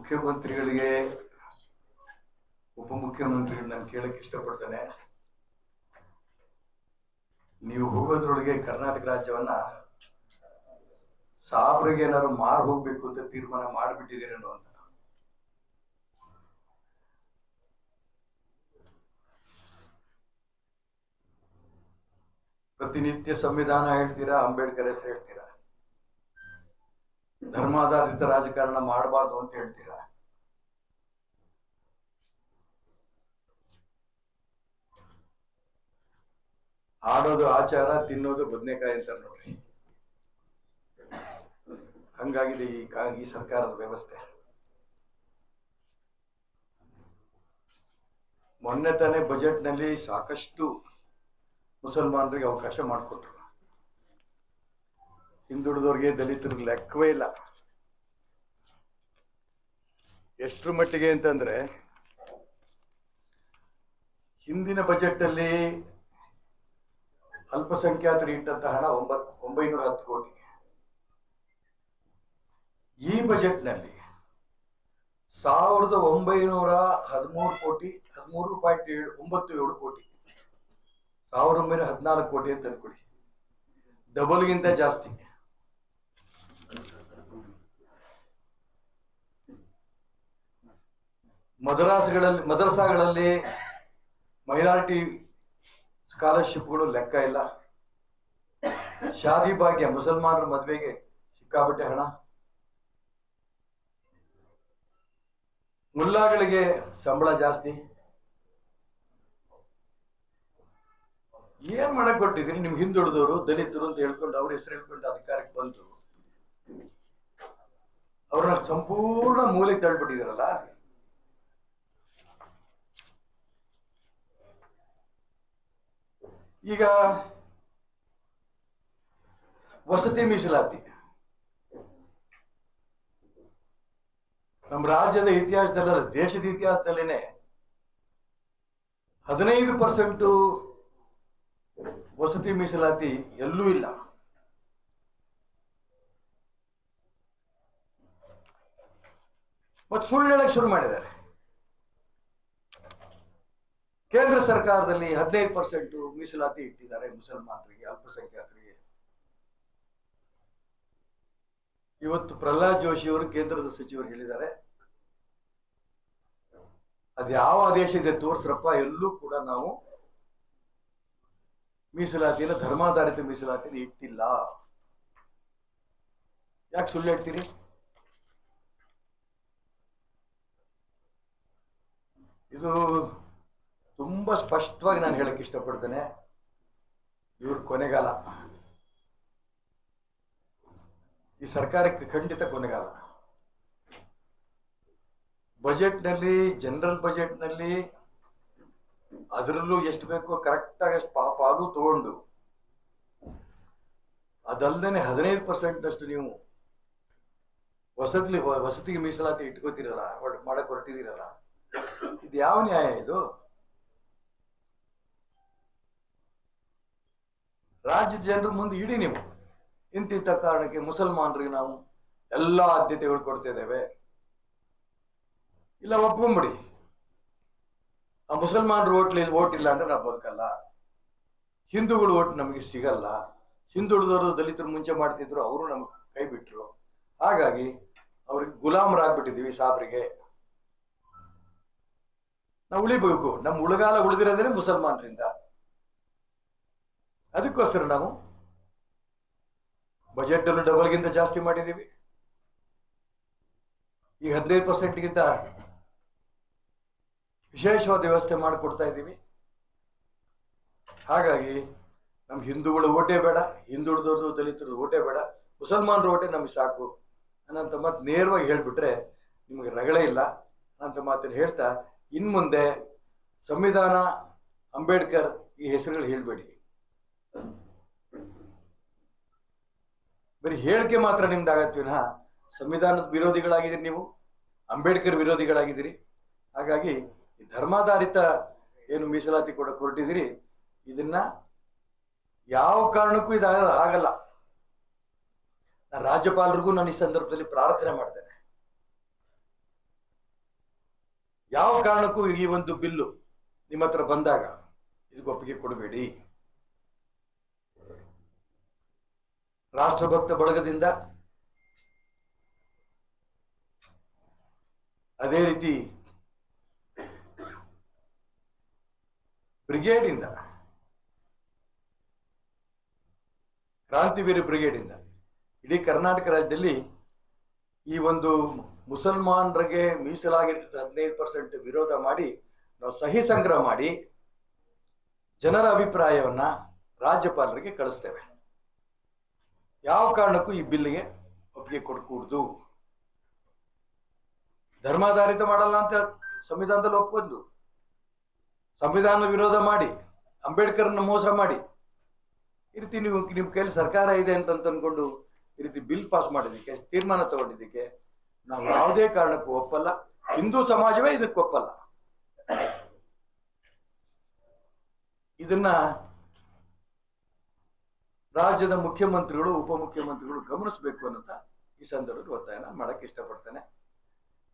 ಮುಖ್ಯಮಂತ್ರಿಗಳಿಗೆ ಉಪಮುಖ್ಯಮಂತ್ರಿಗಳು ನಾನು ಕೇಳಕ್ಕೆ ಇಷ್ಟಪಡ್ತೇನೆ. ನೀವು ಹೋಗೋದ್ರೊಳಗೆ ಕರ್ನಾಟಕ ರಾಜ್ಯವನ್ನ ಸಾಬ್ರಿಗೆ ಏನಾದ್ರು ಮಾರು ಹೋಗ್ಬೇಕು ಅಂತ ತೀರ್ಮಾನ ಮಾಡಿಬಿಟ್ಟಿದ್ದೀರೇನೋ ಅಂತ. ಪ್ರತಿನಿತ್ಯ ಸಂವಿಧಾನ ಹೇಳ್ತೀರಾ, ಅಂಬೇಡ್ಕರ್ ಹೆಸರು ಹೇಳ್ತೀರಾ, ಧರ್ಮಾಧಾರಿತ ರಾಜಕಾರಣ ಮಾಡಬಾರ್ದು ಅಂತ ಹೇಳ್ತೀರಾ. ಆಡೋದು ಆಚಾರ, ತಿನ್ನೋದು ಬದನೆಕಾಯಿ ಅಂತಾರೆ ನೋಡ್ರಿ. ಹಂಗಾಗಿದೆ ಈ ಸರ್ಕಾರದ ವ್ಯವಸ್ಥೆ. ಮೊನ್ನೆ ತಾನೇ ಬಜೆಟ್ ನಲ್ಲಿ ಸಾಕಷ್ಟು ಮುಸಲ್ಮಾನರಿಗೆ ಅವಕಾಶ ಮಾಡಿಕೊಟ್ರು. ಹಿಂದುಳಿದವ್ರಿಗೆ, ದಲಿತರಿಗೆ ಲೆಕ್ಕವೇ ಇಲ್ಲ. ಎಷ್ಟರ ಮಟ್ಟಿಗೆ ಅಂತಂದ್ರೆ ಹಿಂದಿನ ಬಜೆಟ್ ಅಲ್ಲಿ ಅಲ್ಪಸಂಖ್ಯಾತರು ಇಟ್ಟಂತ ಹಣ 910 ಕೋಟಿ. ಈ ಬಜೆಟ್ ನಲ್ಲಿ 1913 ಕೋಟಿ, 13.97 ಕೋಟಿ, 1914 ಕೋಟಿ ಅಂತ ಅನ್ಕೊಡಿ. ಡಬಲ್ಗಿಂತ ಜಾಸ್ತಿ. ಮದರಸಾಗಳಲ್ಲಿ ಮೈನಾರಿಟಿ ಸ್ಕಾಲರ್ಶಿಪ್ಗಳು ಲೆಕ್ಕ ಇಲ್ಲ. ಶಾದಿ ಭಾಗ್ಯ, ಮುಸಲ್ಮಾನರ ಮದುವೆಗೆ ಸಿಕ್ಕಾಪಟ್ಟೆ ಹಣ. ಮುಲ್ಲಾಗಳಿಗೆ ಸಂಬಳ ಜಾಸ್ತಿ. ಏನ್ ಮಾಡಕ್ ಕೊಟ್ಟಿದ್ರಿ? ನಿಮ್ ಹಿಂದುಳಿದವರು, ದಲಿತರು ಅಂತ ಹೇಳ್ಕೊಂಡು ಅವ್ರ ಹೆಸರು ಹೇಳ್ಕೊಂಡು ಅಧಿಕಾರಕ್ಕೆ ಬಂತು. ಅವ್ರನ್ನ ಸಂಪೂರ್ಣ ಮೂಲೆಗೆ ತಳ್ಳಿಬಿಟ್ಟಿದಾರಲ್ಲ. ಈಗ ವಸತಿ ಮೀಸಲಾತಿ ನಮ್ಮ ರಾಜ್ಯದ ಇತಿಹಾಸದಲ್ಲ, ದೇಶದ ಇತಿಹಾಸದಲ್ಲೇನೆ 15% ವಸತಿ ಮೀಸಲಾತಿ ಎಲ್ಲೂ ಇಲ್ಲ. ಮತ್ತೆ ಸುಳ್ಳು ಹೇಳಕ್ ಶುರು ಮಾಡಿದ್ದಾರೆ. ಕೇಂದ್ರ ಸರ್ಕಾರದಲ್ಲಿ 15% ಮೀಸಲಾತಿ ಇಟ್ಟಿದ್ದಾರೆ ಮುಸಲ್ಮಾನರಿಗೆ, ಅಲ್ಪಸಂಖ್ಯಾತರಿಗೆ. ಇವತ್ತು ಪ್ರಹ್ಲಾದ್ ಜೋಶಿ ಅವರು ಕೇಂದ್ರದ ಸಚಿವರು ಹೇಳಿದ್ದಾರೆ, ಅದ್ಯಾವ ಆದೇಶ ಇದೆ ತೋರ್ಸ್ರಪ್ಪ, ಎಲ್ಲೂ ಕೂಡ ನಾವು ಮೀಸಲಾತಿನ, ಧರ್ಮಾಧಾರಿತ ಮೀಸಲಾತಿನ ಇಟ್ಟಿಲ್ಲ. ಯಾಕೆ ಸುಳ್ಳು ಹೇಳ್ತೀರಿ? ಇದು ತುಂಬಾ ಸ್ಪಷ್ಟವಾಗಿ ನಾನು ಹೇಳಕ್ ಇಷ್ಟಪಡ್ತೇನೆ. ಇವ್ರ ಕೊನೆಗಾಲ, ಈ ಸರ್ಕಾರಕ್ಕೆ ಖಂಡಿತ ಕೊನೆಗಾಲ. ಬಜೆಟ್ ನಲ್ಲಿ, ಜನರಲ್ ಬಜೆಟ್ ನಲ್ಲಿ ಅದರಲ್ಲೂ ಎಷ್ಟು ಬೇಕೋ ಕರೆಕ್ಟ್ ಆಗಿ ಅಷ್ಟು ಪಾಲು ತಗೊಂಡು, ಅದಲ್ದೇನೆ 15% ಅಷ್ಟು ನೀವು ವಸತಿಗೆ ಮೀಸಲಾತಿ ಇಟ್ಕೋತಿರಲ್ಲ, ಮಾಡಕ್ ಹೊರಟಿದ್ದೀರಲ್ಲ, ಇದು ಯಾವ ನ್ಯಾಯ ಇದು? ರಾಜ್ಯದ ಜನರ ಮುಂದೆ ಇಡೀ ನೀವು ಇಂತಿಂತ ಕಾರಣಕ್ಕೆ ಮುಸಲ್ಮಾನರಿಗೆ ನಾವು ಎಲ್ಲ ಆದ್ಯತೆಗಳು ಕೊಡ್ತಾ ಇದ್ದೇವೆ. ಇಲ್ಲ ಒಪ್ಕೊಂಬಿಡಿ, ಆ ಮುಸಲ್ಮಾನರು ಓಟ್ ಇಲ್ಲ ಅಂದ್ರೆ ನಾವು ಬದುಕಲ್ಲ, ಹಿಂದೂಗಳು ಓಟ್ ನಮಗೆ ಸಿಗಲ್ಲ, ಹಿಂದುಳಿದವರು ದಲಿತರು ಮುಂಚೆ ಮಾಡ್ತಿದ್ರು, ಅವರು ನಮ್ಗೆ ಕೈ ಬಿಟ್ರು, ಹಾಗಾಗಿ ಅವ್ರಿಗೆ ಗುಲಾಮರಾಗ್ಬಿಟ್ಟಿದೀವಿ ಸಾಬ್ರಿಗೆ. ನಾವು ಉಳಿಬೇಕು. ನಮ್ಮ ಉಳಗಾಲ ಉಳಿದಿರೋದ್ರೆ ಮುಸಲ್ಮಾನರಿಂದ. ಅದಕ್ಕೋಸ್ಕರ ನಾವು ಬಜೆಟ್ ಅನ್ನು ಡಬಲ್ಗಿಂತ ಜಾಸ್ತಿ ಮಾಡಿದ್ದೀವಿ. ಈ 15%ಗಿಂತ ವಿಶೇಷವಾದ ವ್ಯವಸ್ಥೆ ಮಾಡಿಕೊಡ್ತಾ ಇದ್ದೀವಿ. ಹಾಗಾಗಿ ನಮ್ಗೆ ಹಿಂದೂಗಳು ಓಟೇ ಬೇಡ, ಹಿಂದುಳಿದವ್ರದ್ದು ದಲಿತರು ಓಟೇ ಬೇಡ, ಮುಸಲ್ಮಾನರು ಓಟೇ ನಮ್ಗೆ ಸಾಕು ಅನ್ನೋಂಥ ಮಾತು ನೇರವಾಗಿ ಹೇಳ್ಬಿಟ್ರೆ ನಿಮಗೆ ರಗಳೇ ಇಲ್ಲ ಅಂತ ಮಾತನ್ನು ಹೇಳ್ತಾ, ಇನ್ಮುಂದೆ ಸಂವಿಧಾನ, ಅಂಬೇಡ್ಕರ್ ಈ ಹೆಸರುಗಳು ಹೇಳ್ಬೇಡಿ. ಬರೀ ಹೇಳಿಕೆ ಮಾತ್ರ ನಿಮ್ದಾಗತ್ತೆ ವಿನಃ ಸಂವಿಧಾನದ ವಿರೋಧಿಗಳಾಗಿದ್ದೀರಿ ನೀವು, ಅಂಬೇಡ್ಕರ್ ವಿರೋಧಿಗಳಾಗಿದ್ದೀರಿ. ಹಾಗಾಗಿ ಈ ಧರ್ಮಾಧಾರಿತ ಏನು ಮೀಸಲಾತಿ ಹೊರಟಿದ್ದೀರಿ, ಇದನ್ನ ಯಾವ ಕಾರಣಕ್ಕೂ ಆಗಲ್ಲ. ನಾನು ರಾಜ್ಯಪಾಲರಿಗೂ ನಾನು ಈ ಸಂದರ್ಭದಲ್ಲಿ ಪ್ರಾರ್ಥನೆ ಮಾಡ್ತೇನೆ, ಯಾವ ಕಾರಣಕ್ಕೂ ಈ ಒಂದು ಬಿಲ್ಲು ನಿಮ್ಮ ಹತ್ರ ಬಂದಾಗ ಇದಕ್ಕೆ ಒಪ್ಪಿಗೆ ಕೊಡಬೇಡಿ. ರಾಷ್ಟ್ರಭಕ್ತ ಬಳಗದಿಂದ, ಅದೇ ರೀತಿ ಬ್ರಿಗೇಡಿಂದ, ಕ್ರಾಂತಿವೀರ ಬ್ರಿಗೇಡಿಂದ ಇಡೀ ಕರ್ನಾಟಕ ರಾಜ್ಯದಲ್ಲಿ ಈ ಒಂದು ಮುಸಲ್ಮಾನರಿಗೆ ಮೀಸಲಾಗಿರ್ತದೆ 15% ವಿರೋಧ ಮಾಡಿ ನಾವು ಸಹಿ ಸಂಗ್ರಹ ಮಾಡಿ ಜನರ ಅಭಿಪ್ರಾಯವನ್ನ ರಾಜ್ಯಪಾಲರಿಗೆ ಕಳಿಸ್ತೇವೆ. ಯಾವ ಕಾರಣಕ್ಕೂ ಈ ಬಿಲ್ಗೆ ಒಪ್ಪಿಗೆ ಕೊಡಕೂಡ್ದು. ಧರ್ಮಾಧಾರಿತ ಮಾಡಲ್ಲ ಅಂತ ಸಂವಿಧಾನದಲ್ಲಿ ಒಪ್ಕೊಂಡು ಸಂವಿಧಾನ ವಿರೋಧ ಮಾಡಿ ಅಂಬೇಡ್ಕರ್ನ ಮೋಸ ಮಾಡಿ ಈ ರೀತಿ ನಿಮ್ಮ ಕೈಲಿ ಸರ್ಕಾರ ಇದೆ ಅಂತ ಅನ್ಕೊಂಡು ಈ ರೀತಿ ಬಿಲ್ ಪಾಸ್ ಮಾಡಿದ್ದಕ್ಕೆ, ತೀರ್ಮಾನ ತಗೊಂಡಿದ್ದಕ್ಕೆ ನಾವು ಯಾವುದೇ ಕಾರಣಕ್ಕೂ ಒಪ್ಪಲ್ಲ. ಹಿಂದೂ ಸಮಾಜವೇ ಇದಕ್ಕೆ ಒಪ್ಪಲ್ಲ. ಇದನ್ನ ರಾಜ್ಯದ ಮುಖ್ಯಮಂತ್ರಿಗಳು, ಉಪಮುಖ್ಯಮಂತ್ರಿಗಳು ಗಮನಿಸಬೇಕು ಅಂತ ಈ ಸಂದರ್ಭದಲ್ಲಿ ಒತ್ತಾಯ ಮಾಡಕ್ಕೆ ಇಷ್ಟಪಡ್ತೇನೆ.